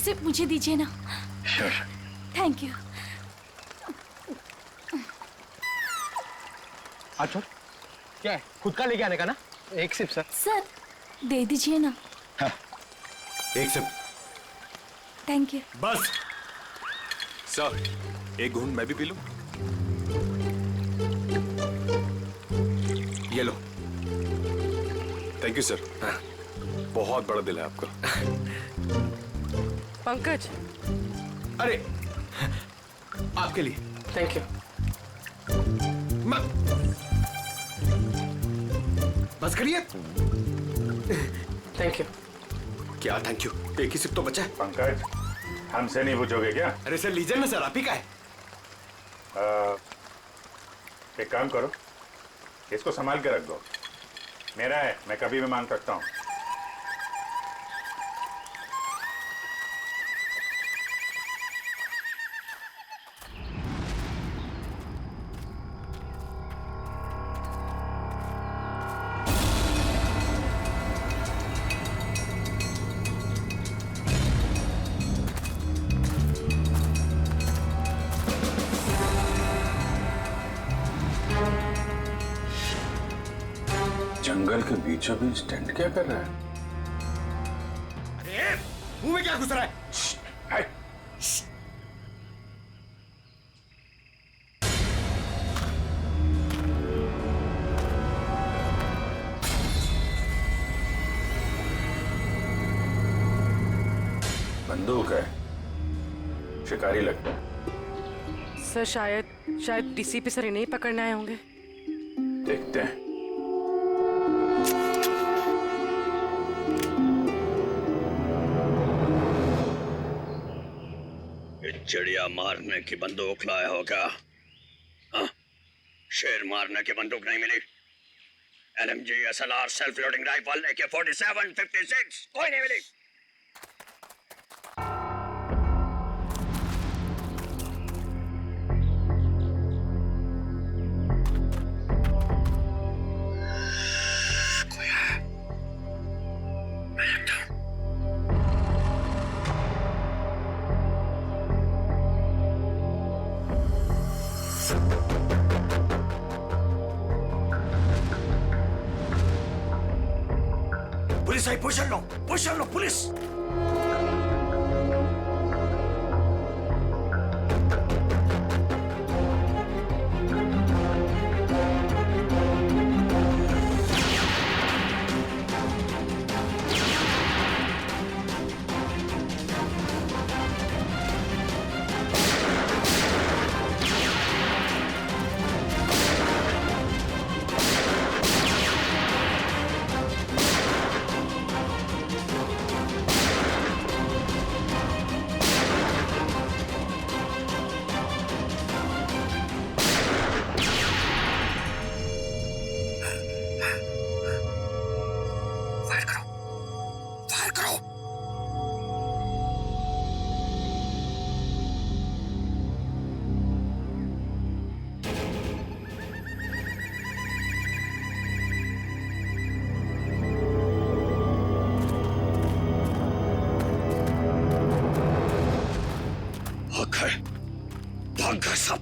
सिर्फ मुझे दीजिए ना। Thank you. अच्छा क्या है, खुद का लेके आने का ना? एक सिप सर। सर दे दीजिए ना। हाँ, एक सिप। Thank you. बस सर, एक घूंट मैं भी पी लूं? ये लो। Thank you sir. बहुत बड़ा दिल है आपका। पंकज, अरे आपके लिए। Thank you. बस करिए। Thank you. क्या थैंक यू? एक ही सिप तो बचा है। पंकज, हमसे नहीं पूछोगे क्या? अरे सर लीजिए ना सर, आप ही का है। एक काम करो, इसको संभाल के रख दो। मेरा है, मैं कभी भी मांग सकता हूँ। जंगल के बीचों बीच टेंट क्या कर रहा है? अरे मुंह में क्या घुस रहा है? हाय। बंदूक है, शिकारी लगता है। सर शायद डीसीपी सर इन्हें ही पकड़ने आए होंगे। देखते हैं। चिड़िया मारने की बंदूक लाया होगा। हाँ? शेर मारने की बंदूक नहीं मिली। LMG, SLR, self loading rifle, AK-47, 56 कोई नहीं मिली। पुलिस आई, पोजीशन लो पुलिस। भाग सब।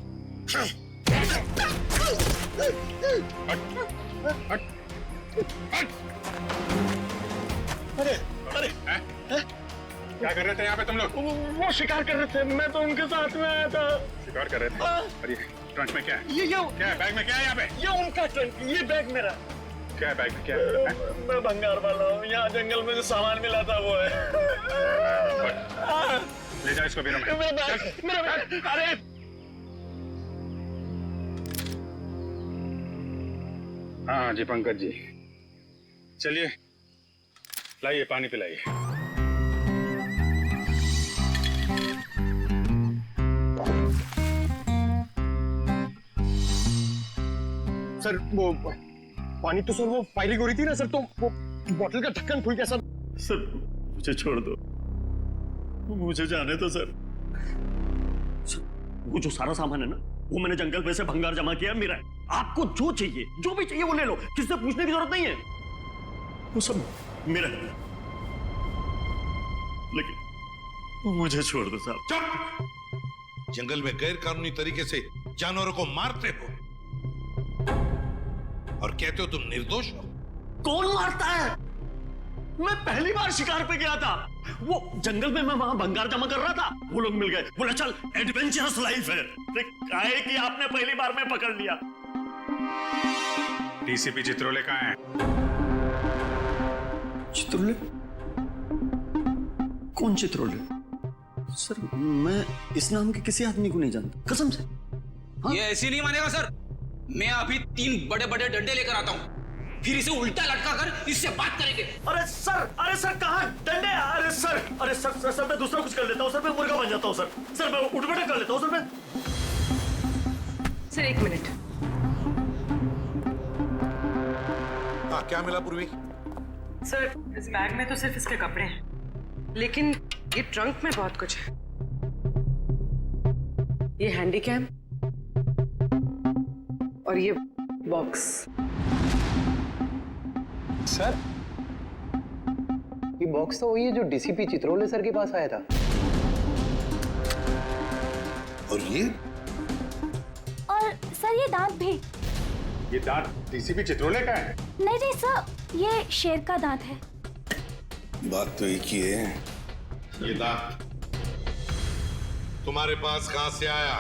अरे अरे क्या कर रहे थे यहाँ पे तुम लोग? वो शिकार कर रहे थे, मैं तो उनके साथ में आया था। शिकार कर रहे थे? अरे ट्रंक में क्या है? ये क्या है बैग में? क्या है यहाँ पे? ये उनका ट्रंक, ये बैग मेरा। क्या है बैग में? क्या है? मैं भंगार वाला हूँ, यहाँ जंगल में जो सामान मिला था वो है। ले जाओ इसको बीरों में। मेरा बैग। अरे हाँ जी पंकज जी, चलिए लाइए पानी पिलाइए। सर वो पानी तो सर वो फायरिंग हो रही थी ना सर, तो वो बोतल का ढक्कन खुल गया सर। सर मुझे छोड़ दो, मुझे जाने दो सर। वो जो सारा सामान है ना, वो मैंने जंगल में से भंगार जमा किया मेरा है। आपको जो चाहिए, जो भी चाहिए वो ले लो, किससे पूछने की जरूरत नहीं है, वो सब मेरा है। मुझे छोड़ दो साहब। चुप! जंगल में गैर कानूनी तरीके से जानवरों को मारते हो और कहते हो तुम निर्दोष हो। कौन मारता है? मैं पहली बार शिकार पे गया था, वो जंगल में मैं वहां भंगार जमा कर रहा था, वो लोग मिल गए, बोला चल एडवेंचरस लाइफ है। काहे कि आपने पहली बार में पकड़ लिया। डीसीपी चित्रोले कहाँ है? चित्रोले? कौन चित्रोले? सर मैं इस नाम के किसी आदमी को नहीं जानता, कसम से। हाँ? ये ऐसे नहीं मानेगा सर। मैं अभी 3 बड़े बड़े डंडे लेकर आता हूँ, फिर इसे उल्टा लटका कर इससे बात करेंगे। अरे सर कहाँ डंडे? अरे सर मैं दूसरा कुछ कर लेता हूँ सर, मैं मुर्गा बन जाता हूँ सर मैं उठ बैठक कर लेता हूँ सर मैं। Sir 1 minute. हाँ, क्या मिला पूर्वी? सर इस बैग में तो सिर्फ इसके कपड़े हैं, लेकिन ये ट्रंक में बहुत कुछ है। ये हैंडी कैम और ये बॉक्स। सर, ये बॉक्स तो वही है जो डीसीपी चित्रोले सर के पास आया था। और ये? और सर ये दांत भी। ये दांत डीसीपी चित्रोले का है? नहीं सर, ये शेर का दांत है। बात तो एक ही है। ये दांत तुम्हारे पास कहां से आया?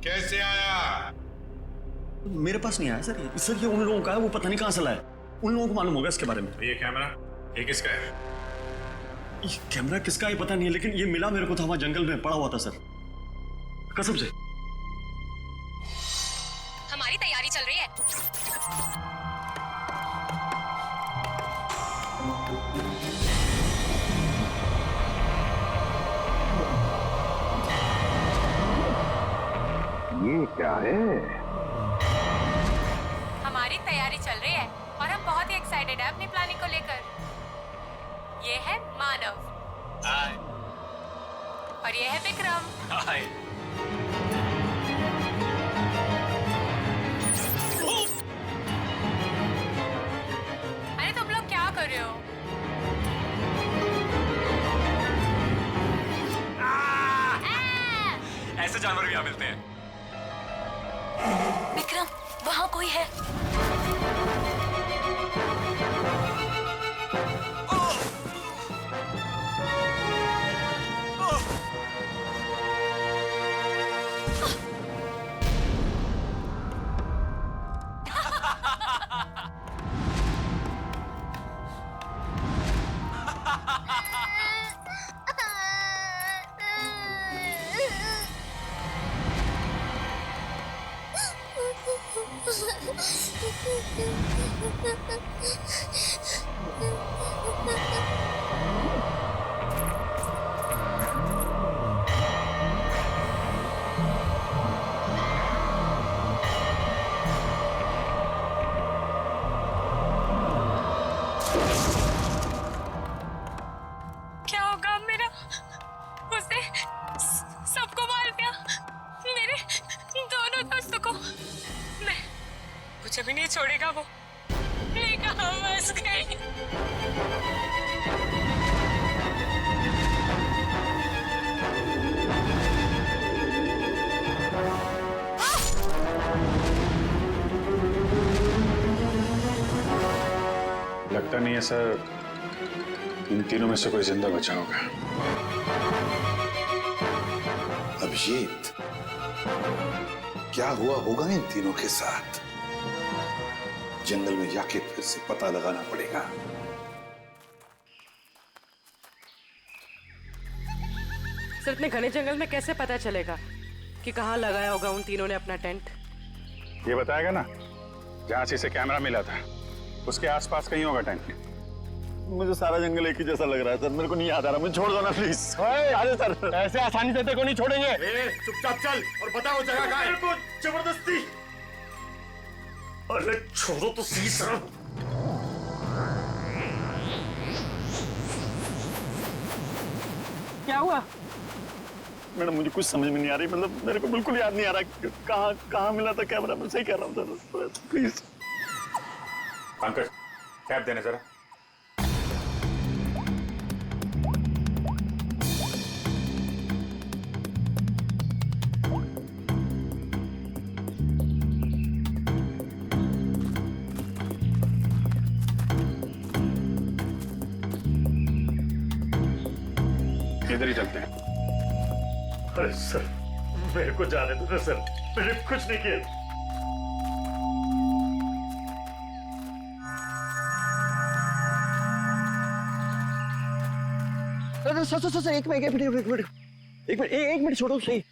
कैसे आया? मेरे पास नहीं आया सर ये उन लोगों का है, वो पता नहीं कहां से लाया, उन लोगों को मालूम होगा इसके बारे में। ये कैमरा ये किसका है? ये कैमरा किसका है पता नहीं है, लेकिन ये मिला मेरे को था वहां जंगल में पड़ा हुआ था सर, कसम से। हमारी तैयारी चल रही है। ये क्या है? हमारी तैयारी चल रही है और हम बहुत ही एक्साइटेड है अपनी प्लानिंग को लेकर। ये है मानव। हाय। और ये है विक्रम। हाय। अरे तुम लोग क्या कर रहे हो? ऐसे जानवर भी यहाँ मिलते हैं। विक्रम, वहाँ कोई है। क्या होगा मेरा? उसने सबको मार दिया, मेरे दोनों दोस्तों को। मैं मुझे भी नहीं छोड़ेगा वो। मैं कहाँ फंस गई? लगता नहीं है सर इन तीनों में से कोई जिंदा बचा होगा। अभिजीत, क्या हुआ होगा इन तीनों के साथ? जंगल में जाके फिर से पता लगाना पड़ेगा। सर इतने घने जंगल में कैसे पता चलेगा कि कहाँ लगाया होगा उन तीनों ने अपना टेंट? ये बताएगा ना, जहां से इसे कैमरा मिला था उसके आसपास कहीं होगा टेंट। मुझे सारा जंगल एक ही जैसा लग रहा है सर, मेरे को नहीं याद आ रहा, मुझे छोड़ दो ना प्लीज। अरे सर, ऐसे आसानी से तेरे को नहीं छोड़ेंगे। चुपचाप चल और बताओ जगह कहाँ है। मेरे को जबरदस्ती। अरे छोड़ो तो सही सर। क्या हुआ? मैडम मुझे कुछ समझ में नहीं आ रही, मतलब मेरे को बिल्कुल याद नहीं आ रहा कहाँ मिला था कैमरा। मैं सही कह रहा हूँ सर, प्लीज। पंकज कैप देने जरा। इधर ही चलते हैं। अरे सर, मेरे को जाने दो ना सर, मैंने कुछ नहीं किया। सर एक मिनट छोड़ो सही।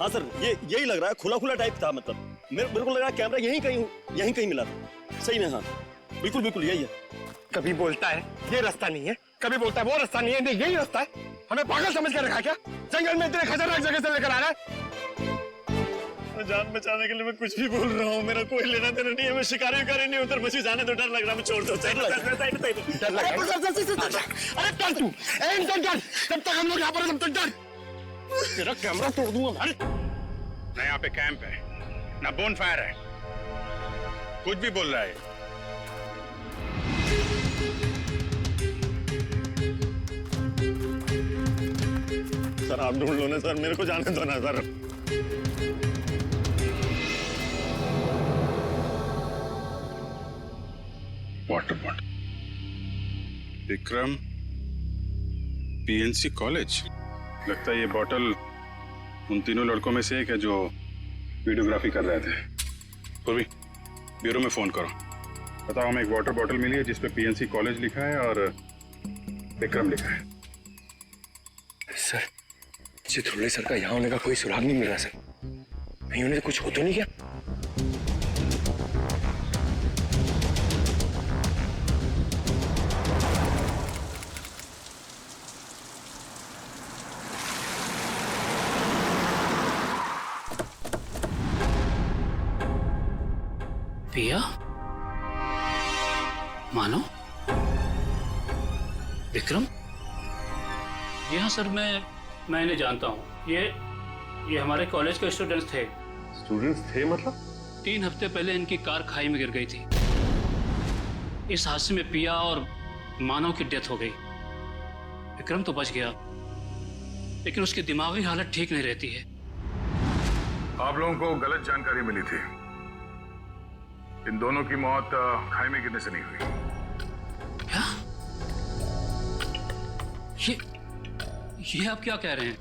हाँ सर, ये यही लग रहा है, खुला खुला टाइप था। मतलब मेरे को लग रहा है कैमरा यहीं कहीं मिला था। सही में हाँ, बिल्कुल बिल्कुल यही है। कभी बोलता है ये रास्ता नहीं है, कभी बोलता है वो रास्ता नहीं है, नहीं यही रास्ता है। हमें पागल समझ कर रखा क्या? जंगल में इतने खतरनाक जगह से लेकर आ रहा है। जान बचाने के लिए मैं कुछ भी बोल रहा हूँ, मेरा कोई लेना देना नहीं है। मैं शिकारी नहीं उधर, मुझे जाने तो डर लग रहा है। मैं छोड़ दो, डर लग रहा है। अरे डर तू, डर जब तक हम लोग यहाँ पर तब तक डर। तेरा कैमरा तोड़ दूंगा भाई। ना यहाँ पे कैंप है, ना बोन फायर है, कुछ भी बोल रहा है। सर आप ढूंढ लो ना सर, मेरे को जाने दो ना sir. Water bottle, Vikram PNC college. लगता है ये बॉटल उन तीनों लड़कों में से एक है जो वीडियोग्राफी कर रहे थे। पूर्वी, ब्यूरो में फोन करो, बताओ हमें एक वाटर बॉटल मिली है जिसपे पीएनसी कॉलेज लिखा है और विक्रम लिखा है। सर, चित्रोले सर का यहाँ होने का कोई सुराग नहीं मिल रहा सर। कहीं उन्हें कुछ हो तो नहीं क्या? पिया, मानो, विक्रम। जी हाँ सर, मैं इन्हें जानता हूँ। ये हमारे कॉलेज के स्टूडेंट्स थे। स्टूडेंट्स थे मतलब? 3 हफ्ते पहले इनकी कार खाई में गिर गई थी। इस हादसे में पिया और मानव की डेथ हो गई। विक्रम तो बच गया, लेकिन उसकी दिमागी हालत ठीक नहीं रहती है। आप लोगों को गलत जानकारी मिली थी। इन दोनों की मौत खाई में गिरने से नहीं हुई। क्या? ये आप क्या कह रहे हैं?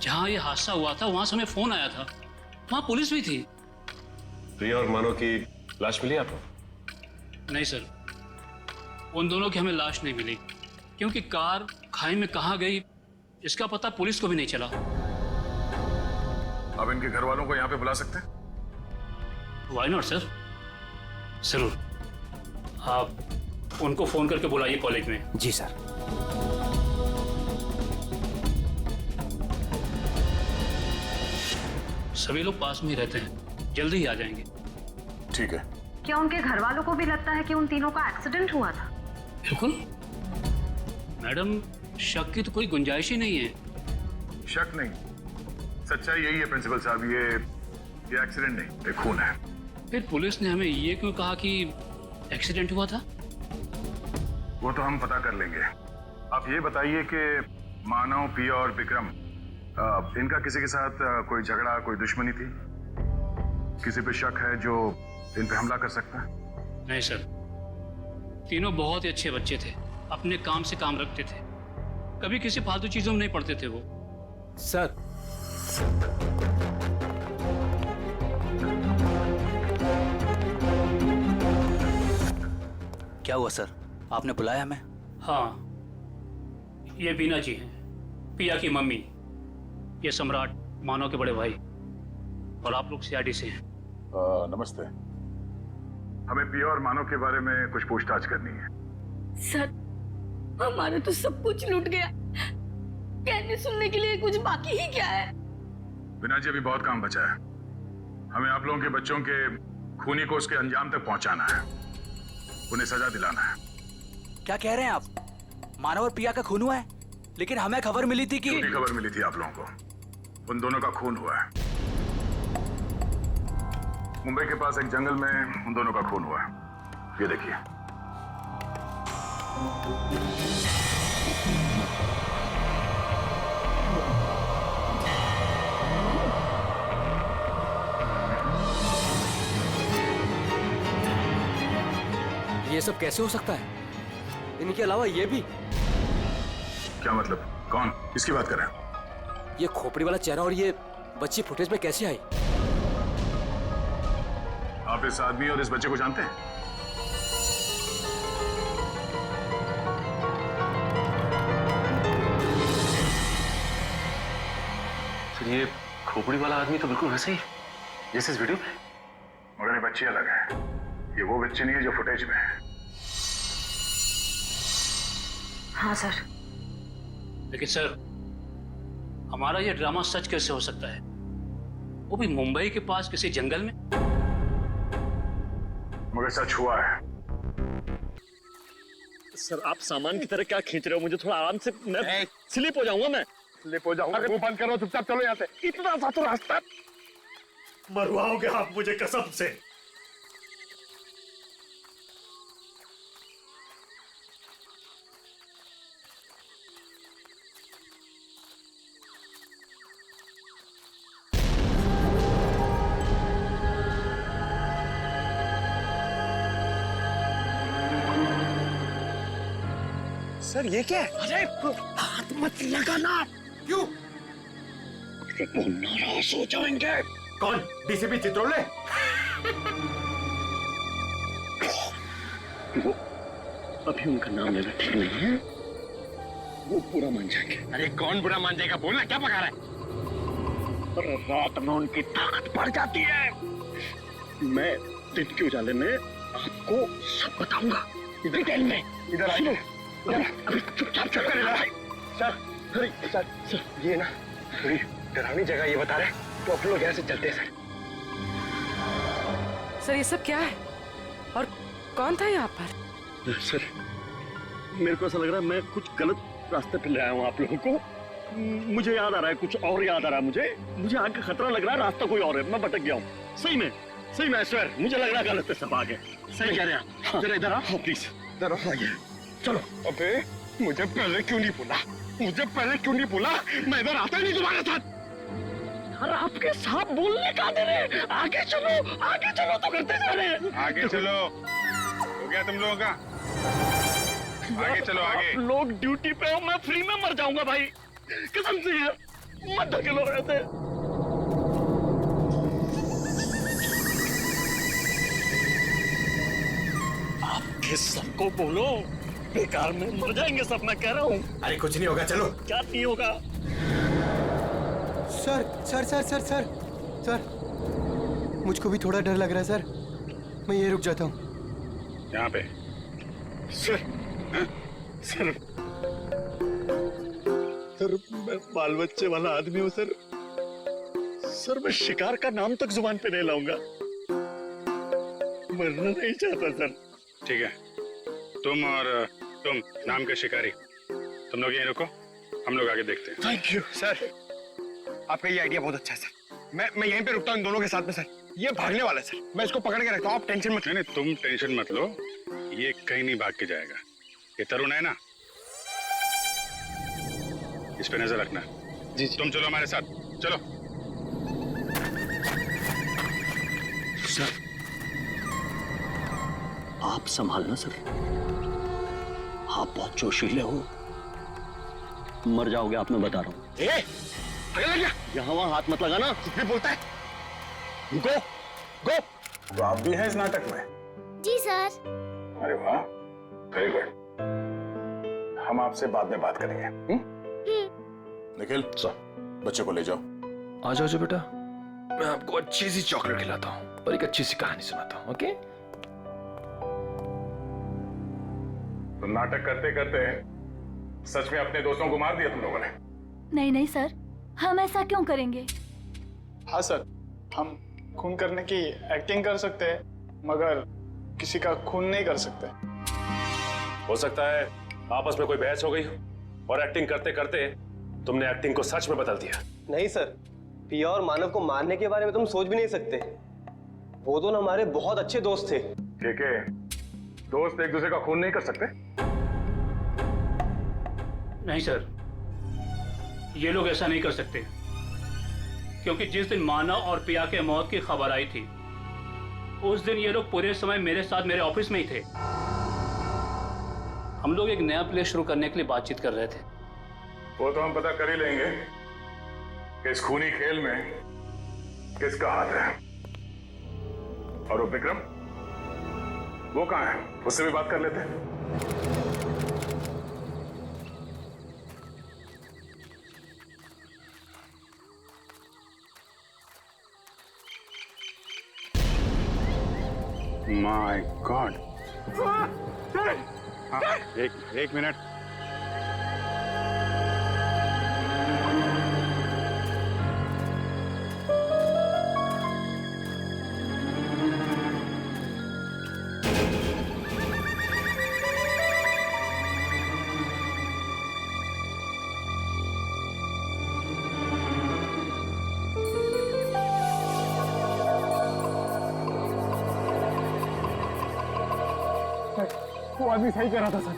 जहां ये हादसा हुआ था वहां से हमें फोन आया था, वहां पुलिस भी थी। प्रिया और मानो की लाश मिली आपको? नहीं सर, उन दोनों की हमें लाश नहीं मिली, क्योंकि कार खाई में कहां गई इसका पता पुलिस को भी नहीं चला। अब इनके घर वालों को यहाँ पे बुला सकते हैं? व्हाई नॉट सर, जरूर। आप उनको फोन करके बुलाइए कॉलेज में। जी सर। सभी लोग पास में ही रहते हैं, जल्दी ही आ जाएंगे। ठीक है। क्या उनके घर वालों को भी लगता है कि उन तीनों का एक्सीडेंट हुआ था? बिल्कुल मैडम, शक की तो कोई गुंजाइश ही नहीं है। शक नहीं, सच्चाई यही है प्रिंसिपल साहब। ये एक्सीडेंट नहीं, ये खून है। फिर पुलिस ने हमें ये क्यों कहा कि एक्सीडेंट हुआ था? वो तो हम पता कर लेंगे। आप ये बताइए कि मानव, पिया और विक्रम, इनका किसी के साथ कोई झगड़ा, कोई दुश्मनी थी? किसी पे शक है जो इन पे हमला कर सकता है? नहीं सर, तीनों बहुत ही अच्छे बच्चे थे, अपने काम से काम रखते थे, कभी किसी फालतू चीजों में नहीं पड़ते थे वो। सर, क्या हुआ सर, आपने बुलाया हमें? हाँ, ये बीना जी हैं, पिया की मम्मी। ये सम्राट, मानव के बड़े भाई, और आप लोग सीआईडी से हैं। नमस्ते। हमें पिया और मानव के बारे में कुछ पूछताछ करनी है। सर, हमारा तो सब कुछ लूट गया, कहने सुनने के लिए कुछ बाकी ही क्या है? बिना जी, अभी बहुत काम बचा है। हमें आप लोगों के बच्चों के खूनी को उसके अंजाम तक पहुंचाना है, उन्हें सजा दिलाना है। क्या कह रहे हैं आप? मानव और पिया का खून हुआ है, लेकिन हमें खबर मिली थी कि... झूठी खबर मिली थी आप लोगों को। उन दोनों का खून हुआ है। मुंबई के पास एक जंगल में उन दोनों का खून हुआ है। ये देखिए। सब कैसे हो सकता है? इनके अलावा ये भी। क्या मतलब? कौन? किसकी बात कर रहे हैं? ये खोपड़ी वाला चेहरा और ये बच्ची फुटेज में कैसे आई? आप इस आदमी और इस बच्चे को जानते हैं? सर ये खोपड़ी वाला आदमी तो बिल्कुल वैसे ही जैसे इस वीडियो में, मगर ये बच्ची अलग है। ये वो बच्ची नहीं है जो फुटेज में है। हाँ सर। लेकिन सर, हमारा ये ड्रामा सच कैसे हो सकता है? वो भी मुंबई के पास किसी जंगल में। मगर सच हुआ है। सर आप सामान की तरह क्या खींच रहे हो? मुझे थोड़ा आराम से, मैं स्लिप हो जाऊंगा। मैं स्लिप हो जाऊंगा। मुंह बंद करो, चुपचाप चलो यहाँ से। इतना सा तो रास्ता। मरवाओगे आप मुझे कसम से। सर ये क्या है? अरे हाथ मत लगाना। क्यों? वो नाराज हो जाएंगे। कौन? डीसीपी चित्रोले? वो अभी उनका नाम लेना ठीक नहीं है। वो बुरा मान जाएंगे। अरे कौन बुरा मान जाएगा? बोलना, क्या पका रहा है? और रात में उनकी ताकत बढ़ जाती है। मैं दिन के उजाले में आपको सब बताऊंगा डिटेल में। इधर आइए। अभी चुपचाप चल कर इधर। सर, अरे सर ये ना थोड़ी डरावनी जगह ये बता रहे, तो अपन लोग यहाँ से चलते हैं सर। सर ये सब क्या है और कौन था यहाँ पर? सर मेरे को ऐसा लग रहा है मैं कुछ गलत रास्ते पे ले आया हूँ आप लोगों को। मुझे याद आ रहा है, कुछ और याद आ रहा है। मुझे आगे खतरा लग रहा है, रास्ता कोई और है। मैं भटक गया हूँ। सही में सर मुझे लग रहा है गलत सब आगे। सही कह रहे हैं। जरा इधर आओ प्लीज। इधर आइए। चलो। अबे मुझे पहले क्यों नहीं बोला? मैं इधर आता ही नहीं तुम्हारे साथ। अरे आपके साथ बोलने का दे रहे। आगे चलो तो करते जा रहे हैं। आगे चलो। हो गया तुम लोगों का? आगे चलो आगे। आप लोग ड्यूटी पे हो, मैं फ्री में मर जाऊंगा भाई कसम से यार। मत धकेलो रहते। आपके सबको बोलो, बेकार में मर जाएंगे सब, मैं कह रहा हूँ। अरे कुछ नहीं होगा, चलो। क्या नहीं होगा? सर मुझको भी थोड़ा डर लग रहा है सर। मैं ये रुक जाता हूँ यहाँ पे। सर मैं बाल बच्चे वाला आदमी हूँ सर मैं शिकार का नाम तक जुबान पे नहीं लाऊंगा। मरना नहीं चाहता सर। ठीक है, तुम और तुम नाम के शिकारी, तुम लोग यहीं रुको, हम लोग आगे देखते हैं। थैंक यू सर, आपका ये आइडिया बहुत अच्छा है सर। मैं यहीं पे रुकता हूँ इन दोनों के साथ में सर। ये भागने वाला है सर, मैं इसको पकड़ के रखता हूँ, आप टेंशन मत। नहीं, तुम टेंशन मत लो, ये कहीं नहीं भाग के जाएगा। ये तरुण है ना, इस पे नजर रखना। जी। तुम चलो हमारे साथ, चलो। सर आप संभालना सर, आप बहुत जोशीले हो, मर जाओगे आप, मैं बता रहा हूँ। यहाँ वहाँ हाथ मत लगाना, कुछ भी बोलता है। गो गो। तो आप भी हैं इस नाटक में? जी सर। अरे वाह, वेरी गुड। हम आपसे बाद में बात करेंगे। निखिल सर, बच्चे को ले जाओ। आ जाओ बेटा, मैं आपको अच्छी सी चॉकलेट खिलाता हूँ और एक अच्छी सी कहानी सुनाता हूँ। ओके? तो नाटक करते करते सच में अपने दोस्तों को मार दिया तुम लोगों ने? नहीं सर, हम ऐसा क्यों करेंगे? हाँ सर, हम खून करने की एक्टिंग कर सकते हैं, मगर किसी का खून नहीं कर सकते। हो सकता है आपस में कोई बहस हो गई और एक्टिंग करते करते तुमने एक्टिंग को सच में बदल दिया। नहीं सर, पिया और मानव को मारने के बारे में तुम सोच भी नहीं सकते। वो दोनों हमारे बहुत अच्छे दोस्त थे। ठीक है, दोस्त एक दूसरे का खून नहीं कर सकते? नहीं सर, ये लोग ऐसा नहीं कर सकते, क्योंकि जिस दिन मानव और पिया के मौत की खबर आई थी, उस दिन ये लोग पूरे समय मेरे साथ मेरे ऑफिस में ही थे। हम लोग एक नया प्ले शुरू करने के लिए बातचीत कर रहे थे। वो तो हम पता कर ही लेंगे कि इस खूनी खेल में किसका हाथ है। और वो विक्रम, वो कहाँ है? उससे भी बात कर लेते हैं। My God. एक मिनट। वो आदमी सही कह रहा था सर,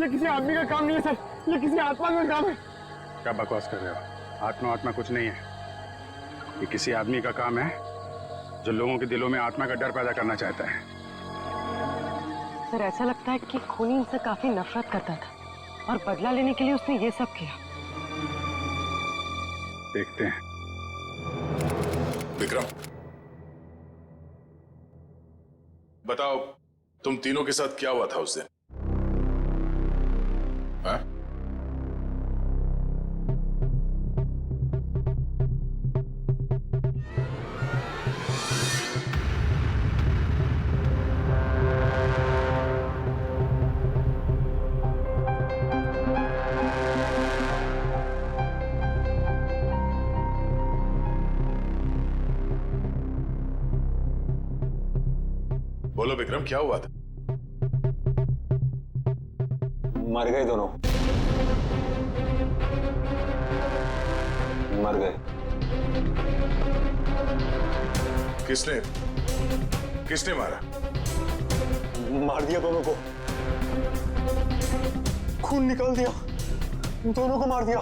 ये किसी आदमी का काम नहीं है सर, ये किसी आत्मा का काम है। क्या बकवास कर रहे हो? आत्मा आत्मा कुछ नहीं है। ये किसी आदमी का काम है जो लोगों के दिलों में आत्मा का डर पैदा करना चाहता है। सर ऐसा लगता है कि खूनी इनसे काफी नफरत करता था और बदला लेने के लिए उसने ये सब किया। देखते हैं। विक्रम, बताओ तुम तीनों के साथ क्या हुआ था उस दिन? हाँ? बोलो विक्रम, क्या हुआ था? मर गए दोनों, मर गए। किसने मारा? मार दिया दोनों को, खून निकाल दिया, दोनों को मार दिया।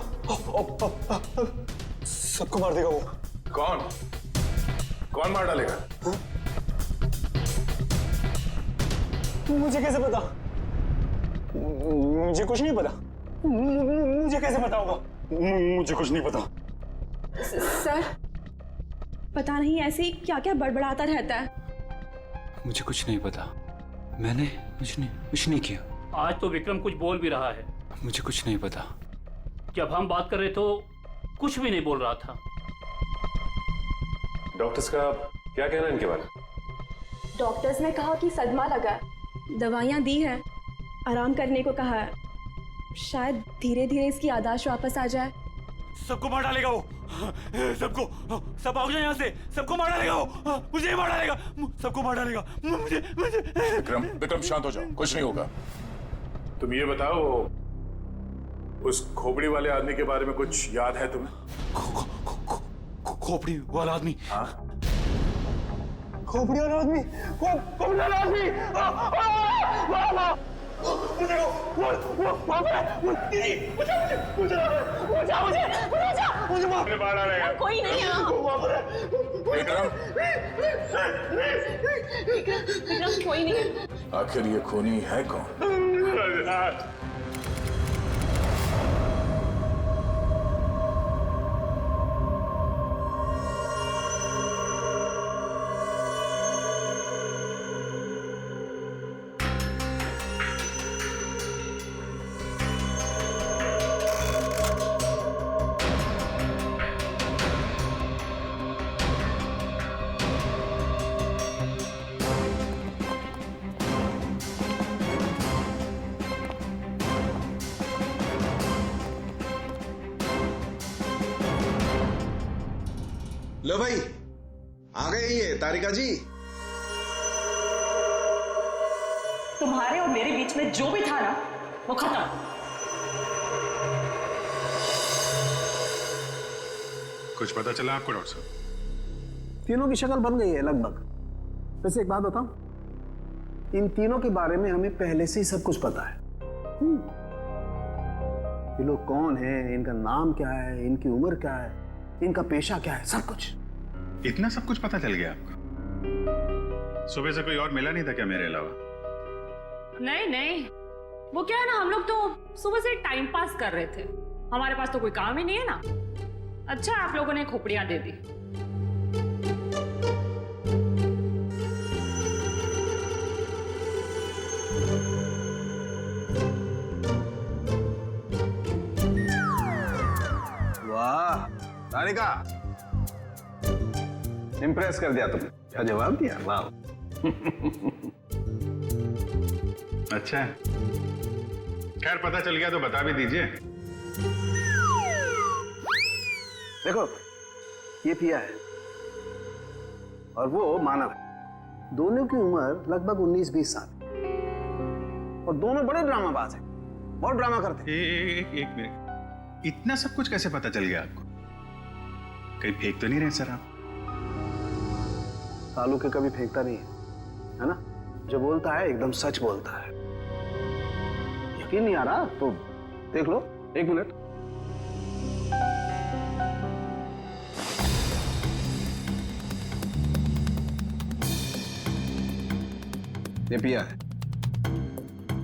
सबको मार देगा वो। कौन मार डालेगा? मुझे कैसे पता? मुझे कुछ नहीं पता। मुझे कैसे पता होगा? मुझे कुछ नहीं पता। सर पता नहीं ऐसे ही क्या क्या बड़बड़ाता रहता है। मुझे कुछ नहीं पता, मैंने कुछ नहीं किया। आज तो विक्रम कुछ बोल भी रहा है। मुझे कुछ नहीं पता। जब हम बात कर रहे तो कुछ भी नहीं बोल रहा था। डॉक्टर्स का क्या कहना है इनके बारे में? डॉक्टर्स ने कहा कि सदमा लगा है, दवाइयां दी है, आराम करने को कहा है। शायद धीरे धीरे इसकी याददाश्त वापस आ जाए। सबको मार डालेगा वो, सबको, सब भाग जाए यहाँ से, सबको मार डालेगा वो, मुझे ही मार डालेगा, सबको मार डालेगा, मुझे। विक्रम शांत हो जाओ, कुछ नहीं होगा। तुम ये बताओ, उस खोपड़ी वाले आदमी के बारे में कुछ याद है तुम्हें? खोपड़ी वाला आदमी? हाँ, खोपड़ी वाला आदमी, खोपड़ी वाला आदमी। मुझे मार डालेगा। कोई नहीं है। विक्रम, विक्रम कोई नहीं है। आखिर ये खूनी है कौन? लो भाई, आ गए ये तारिका जी। तुम्हारे और मेरे बीच में जो भी था ना, वो खत्म। कुछ पता चला आपको डॉक्टर साहब? तीनों की शक्ल बन गई है लगभग। वैसे एक बात बताऊं, इन तीनों के बारे में हमें पहले से ही सब कुछ पता है। ये लोग कौन हैं, इनका नाम क्या है, इनकी उम्र क्या है, इनका पेशा क्या है, सब कुछ। इतना सब कुछ पता चल गया आपको? सुबह से कोई और मिला नहीं था क्या मेरे अलावा? नहीं, वो क्या है ना, हम लोग तो सुबह से टाइम पास कर रहे थे, हमारे पास तो कोई काम ही नहीं है ना। अच्छा आप लोगों ने खोपड़ियां दे दी। वाह तारिका, इम्प्रेस कर दिया तुमने। क्या जवाब दिया, वाह। अच्छा है, खैर पता चल गया तो बता भी दीजिए। देखो ये पिया है और वो मानव है। दोनों की उम्र लगभग 19-20 साल और दोनों बड़े ड्रामाबाज हैं, बहुत ड्रामा करते हैं। एक मिनट, इतना सब कुछ कैसे पता चल गया आपको? कहीं फेंक तो नहीं रहे सर आप? तालू के कभी फेंकता नहीं है ना? जो बोलता है एकदम सच बोलता है। यकीन नहीं आ रहा तो देख लो, 1 मिनट। ये पिया है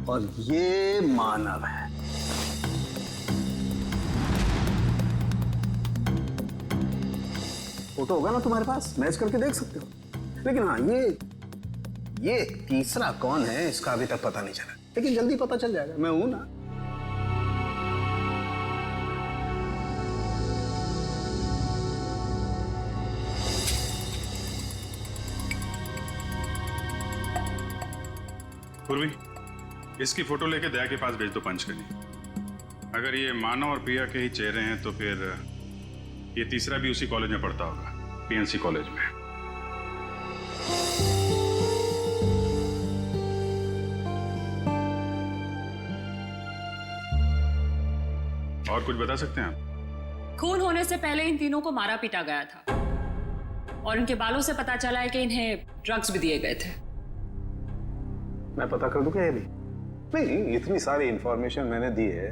और ये मानव है। फोटो होगा ना तुम्हारे पास, मैच करके देख सकते हो। लेकिन हाँ, ये तीसरा कौन है इसका अभी तक पता नहीं चला, लेकिन जल्दी पता चल जाएगा। मैं हूं ना। पूर्वी, इसकी फोटो लेके दया के पास भेज दो पंच के लिए। अगर ये मानव और प्रिया के ही चेहरे हैं तो फिर ये तीसरा भी उसी कॉलेज में पढ़ता होगा, पीएनसी कॉलेज में। और कुछ बता सकते हैं आप? खून होने से पहले इन तीनों को मारा पीटा गया था और इनके बालों से पता चला है कि इन्हें ड्रग्स भी दिए गए थे। मैं पता कर दूं क्या ये भी? नहीं, इतनी सारी इंफॉर्मेशन मैंने दी है,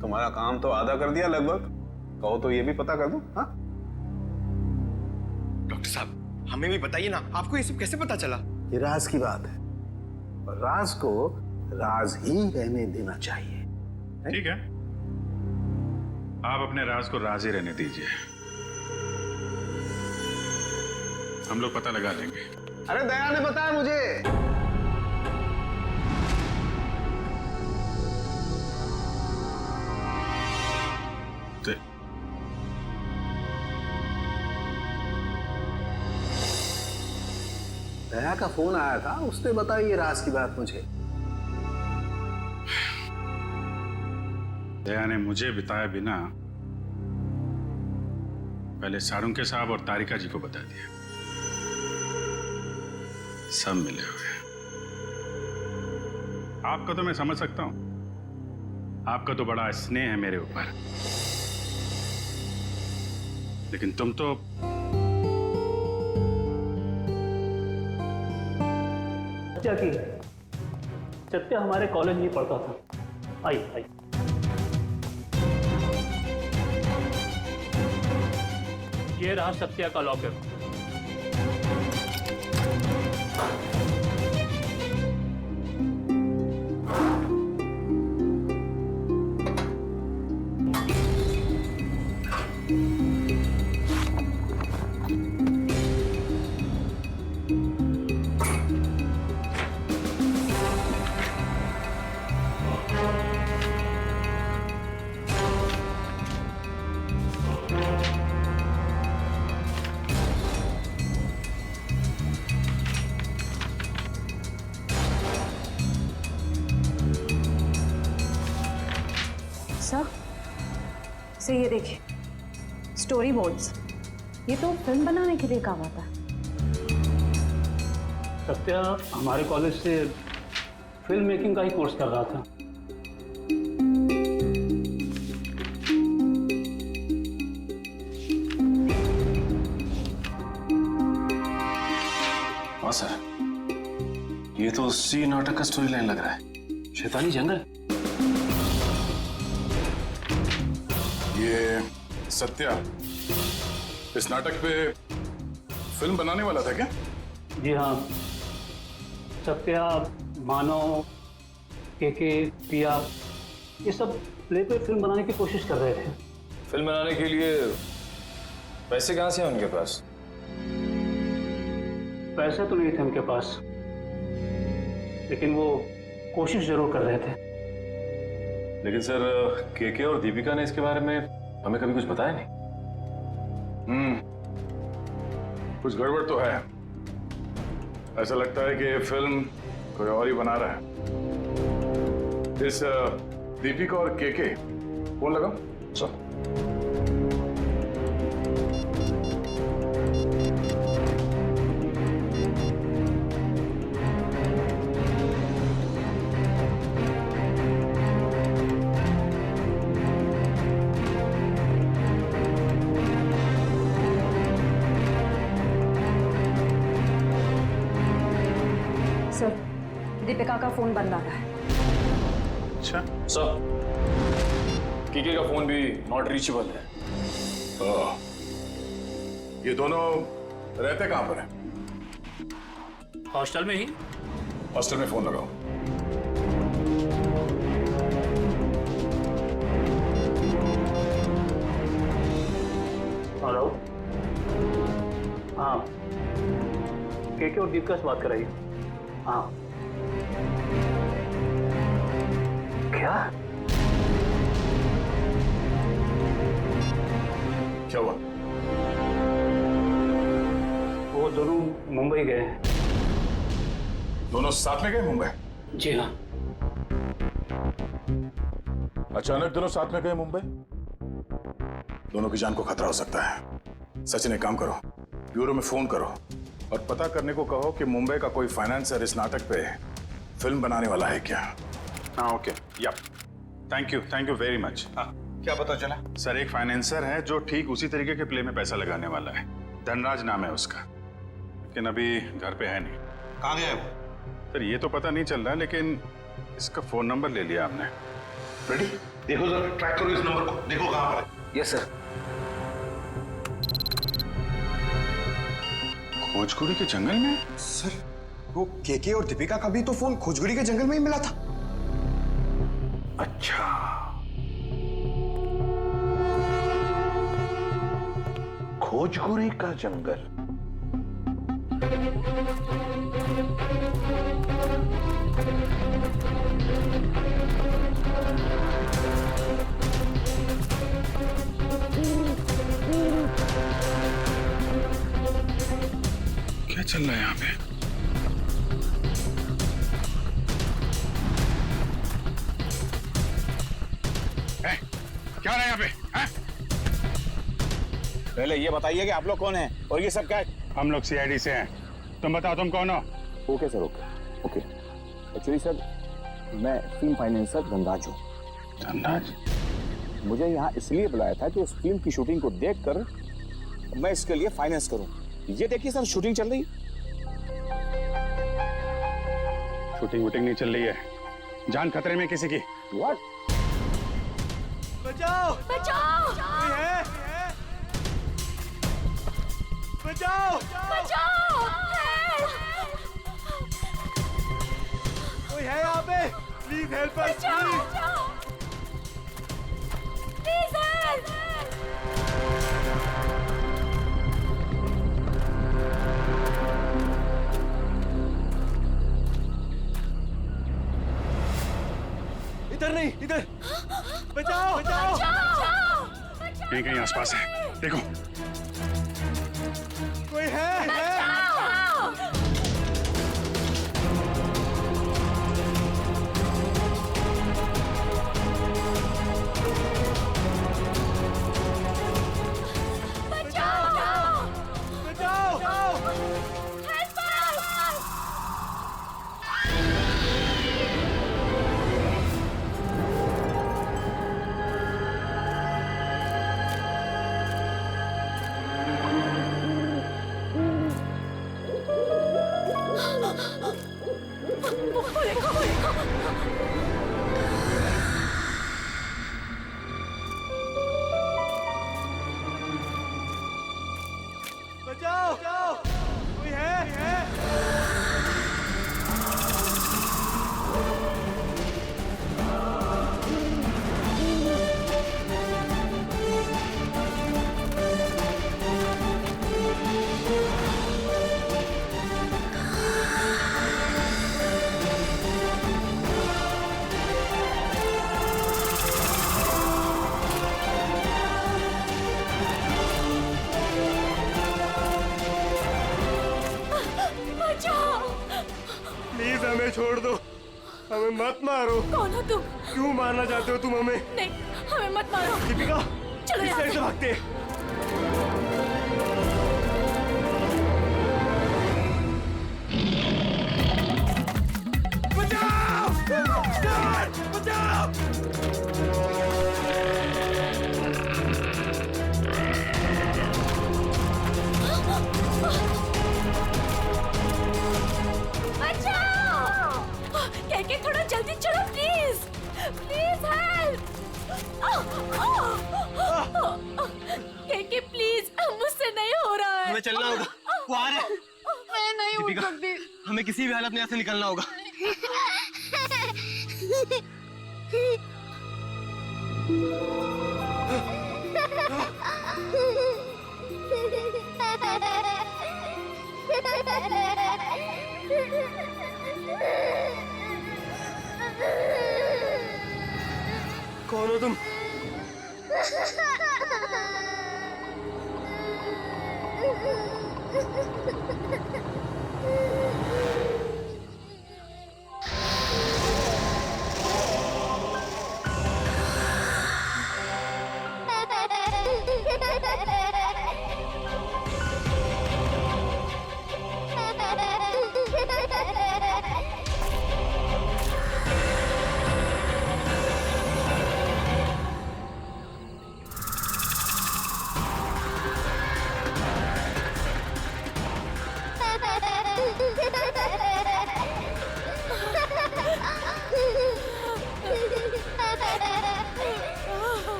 तुम्हारा काम तो आधा कर दिया लगभग। कहो तो ये भी पता कर दूं? हाँ डॉक्टर साहब, हमें भी बताइए ना, आपको ये सब कैसे पता चला? ये राज की बात है और राज को राज ही रहने देना चाहिए। ठीक है, आप अपने राज को राज ही रहने दीजिए, हम लोग पता लगा लेंगे। अरे दया ने बताया मुझे। दया का फोन आया था, उसने बताई ये राज की बात मुझे। दया ने मुझे बताए बिना पहले सारुंके साहब और तारिका जी को बता दिया। सब मिले हुए। आपका तो मैं समझ सकता हूं, आपका तो बड़ा स्नेह है मेरे ऊपर, लेकिन तुम तो की सत्या हमारे कॉलेज में पढ़ता था। आई आई ये रहा सत्या का लॉकर। से ये देखिए, स्टोरी बोर्ड्स, ये तो फिल्म बनाने के लिए काम आता है। सत्या हमारे कॉलेज से फिल्म मेकिंग का ही कोर्स कर रहा था। हाँ सर, ये तो उसी नाटक का स्टोरी लाइन लग रहा है, शैतानी जंगल। ये सत्या इस नाटक पे फिल्म बनाने वाला था क्या? जी हाँ, सत्या, मानव, केके, पिया, ये सब प्ले पे फिल्म बनाने की कोशिश कर रहे थे। फिल्म बनाने के लिए पैसे कहाँ से हैं उनके पास? पैसे तो नहीं थे उनके पास, लेकिन वो कोशिश जरूर कर रहे थे। लेकिन सर, केके और दीपिका ने इसके बारे में हमें कभी कुछ बताया नहीं। कुछ गड़बड़ तो है। ऐसा लगता है कि ये फिल्म कोई और ही बना रहा है। इस दीपिका और केके फोन लगा। सर सर, दीपिका का फोन बंद आ रहा है। अच्छा सर, केके का फोन भी नॉट रीचेबल है। ये दोनों रहते कहां पर हैं? हॉस्टल में ही। हॉस्टल में फोन लगाओ। हेलो। हाँ, केके और दीपिका से बात कराइए। हाँ। क्या? क्या हुआ? वो दोनों मुंबई गए हैं। दोनों साथ में गए मुंबई? जी हाँ। अचानक दोनों साथ में गए मुंबई? दोनों की जान को खतरा हो सकता है। सचिन, एक काम करो, ब्यूरो में फोन करो और पता करने को कहो कि मुंबई का कोई फाइनेंसर इस नाटक पे फिल्म बनाने वाला है क्या। हाँ ओके, या थैंक यू वेरी मच। हाँ, क्या पता चला? सर, एक फाइनेंसर है जो ठीक उसी तरीके के प्ले में पैसा लगाने वाला है। धनराज नाम है उसका, लेकिन अभी घर पे है नहीं। कहाँ गया है? सर, ये तो पता नहीं चल रहा, लेकिन इसका फोन नंबर ले लिया आपने। रेडी? देखो जरा, ट्रैक करो इस नंबर को, देखो कहाँ पर है। Yes sir. खोजकुड़ी के जंगल में? सर, वो केके और दीपिका का भी तो फोन खोजकुड़ी के जंगल में ही मिला था। अच्छा, खोजकुड़ी का जंगल। क्या चल रहा है यहाँ पे? क्या हो रहा है यहाँ पे? पहले ये बताइए कि आप लोग कौन हैं और ये सब क्या है? हम लोग सीआईडी से हैं। तुम बताओ तुम कौन हो? Okay sir, okay. Actually sir, मैं फिल्म फाइनेंसर धनराज हूँ। धनराज? मुझे यहाँ इसलिए बुलाया था कि उस फिल्म की शूटिंग को देखकर मैं इसके लिए फाइनेंस करूँ। ये देखिए सर, शूटिंग चल रही। शूटिंग वूटिंग नहीं चल रही है। जान खतरे में किसी की। व्हाट? बचाओ! बचाओ! कोई है? बचाओ! बचाओ! कोई है यहाँ पे? Please help us, please. Please help! इधर नहीं, इधर। बचाओ! बचाओ! कहीं कहीं आसपास है, देखो। कोई है? छोड़ दो, हमें मत मारो। कौन हो तुम? क्यों मारना चाहते हो तुम हमें? नहीं, हमें मत मारो। दीपिका, चलो इस यहाँ साइड से। से भागते हैं। बचाओ! बचाओ! बचाओ! के थोड़ा जल्दी चलो प्लीज, प्लीज हेल्प। के प्लीज, मुझसे नहीं हो रहा है। हमें चलना होगा, वो आ रहा है। मैं नहीं उठ दीपिका, सकती। हमें किसी भी हालत में यहाँ से निकलना होगा। कौन हो तुम?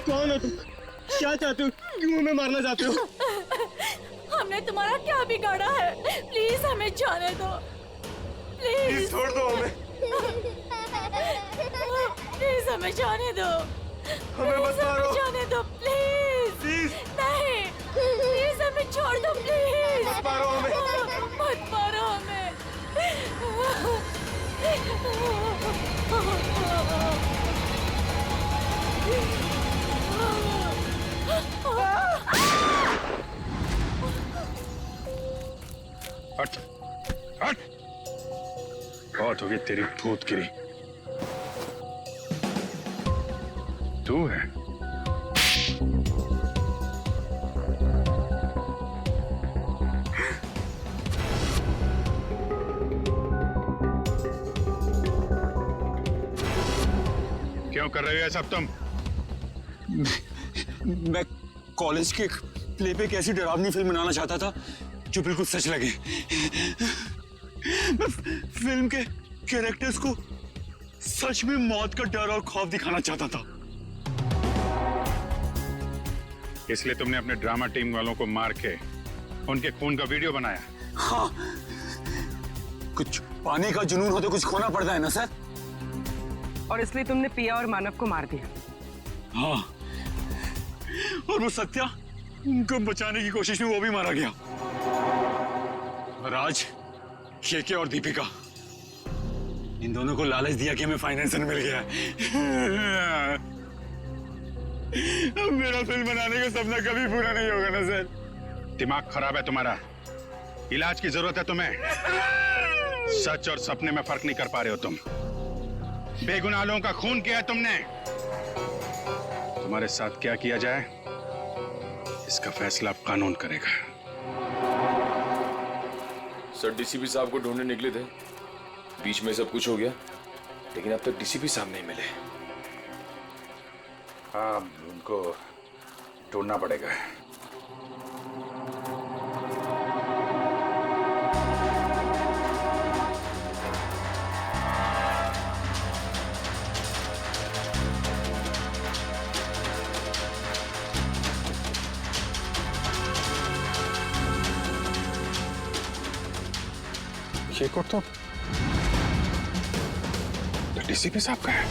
कौन हो तुम? क्या चाहते हो? क्यों हमें मारना चाहते हो? हमने तुम्हारा क्या बिगाड़ा है? प्लीज हमें जाने दो, प्लीज छोड़ दो हमें। प्लीज हमें जाने दो, हमें मत मारो। जाने दो प्लीज। नहीं, प्लीज हमें छोड़ दो, प्लीज मत मारो हमें। मत मारो हमें। हट, हट। बहुत होगी तेरी भूतगिरी। तू है? क्यों कर रहे हो ये सब तुम? मैं कॉलेज के प्ले पे एक ऐसी डरावनी फिल्म बनाना चाहता था जो बिल्कुल सच लगे। मैं फिल्म के कैरेक्टर्स को सच में मौत का डर और खौफ दिखाना चाहता था। इसलिए तुमने अपने ड्रामा टीम वालों को मार के उनके खून का वीडियो बनाया? हाँ, कुछ पाने का जुनून हो तो कुछ खोना पड़ता है ना सर। और इसलिए तुमने पिया और मानव को मार दिया? हाँ, और वो सत्या, उनको बचाने की कोशिश में वो भी मारा गया। राज, केके और दीपिका, इन दोनों को लालच दिया कि हमें फाइनेंसर मिल गया। अब मेरा फिल्म बनाने का सपना कभी पूरा नहीं होगा ना सर। दिमाग खराब है तुम्हारा, इलाज की जरूरत है तुम्हें। सच और सपने में फर्क नहीं कर पा रहे हो तुम। बेगुनाह लोगों का खून किया है तुमने। तुम्हारे साथ क्या किया जाए इसका फैसला अब कानून करेगा। सर, डीसीपी साहब को ढूंढने निकले थे, बीच में सब कुछ हो गया, लेकिन अब तक डीसीपी साहब नहीं मिले। हाँ, उनको ढूंढना पड़ेगा। ये कोट तो डीसीपी साहब का है।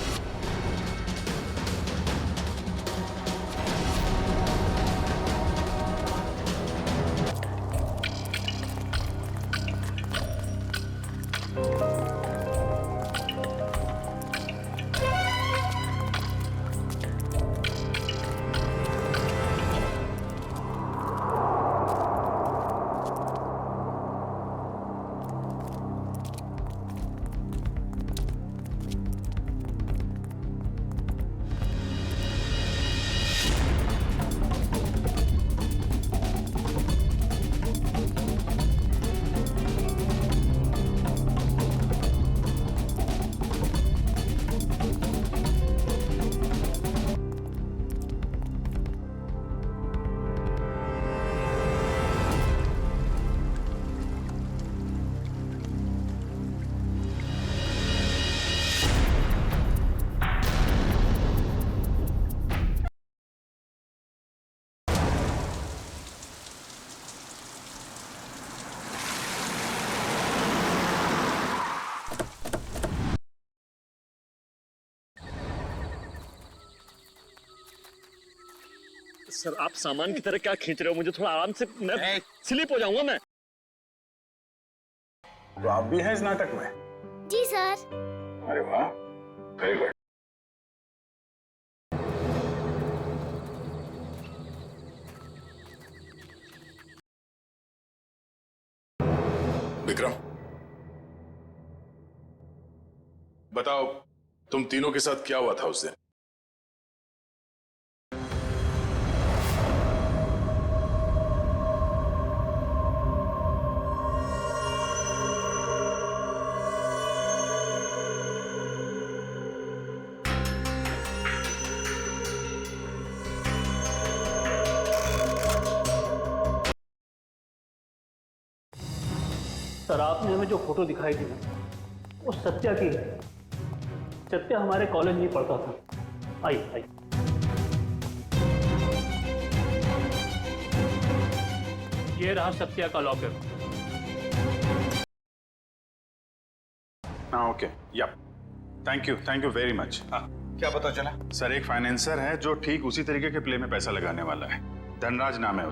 सर आप सामान की तरह क्या खींच रहे हो? मुझे थोड़ा आराम से, मैं स्लिप हो जाऊंगा मैं। तो आप भी हैं इस नाटक में? जी सर। अरे वाह, वेरी गुड। विक्रम, बताओ तुम तीनों के साथ क्या हुआ था उस दिन? सर आपने हमें जो फोटो दिखाई थी ना, वो सत्या की है। सत्या हमारे कॉलेज में पढ़ता था। आई आई ये रहा सत्या का लॉकर। हाँ ओके, या थैंक यू वेरी मच। क्या पता चला? सर एक फाइनेंसर है जो ठीक उसी तरीके के प्ले में पैसा लगाने वाला है। धनराज नाम है।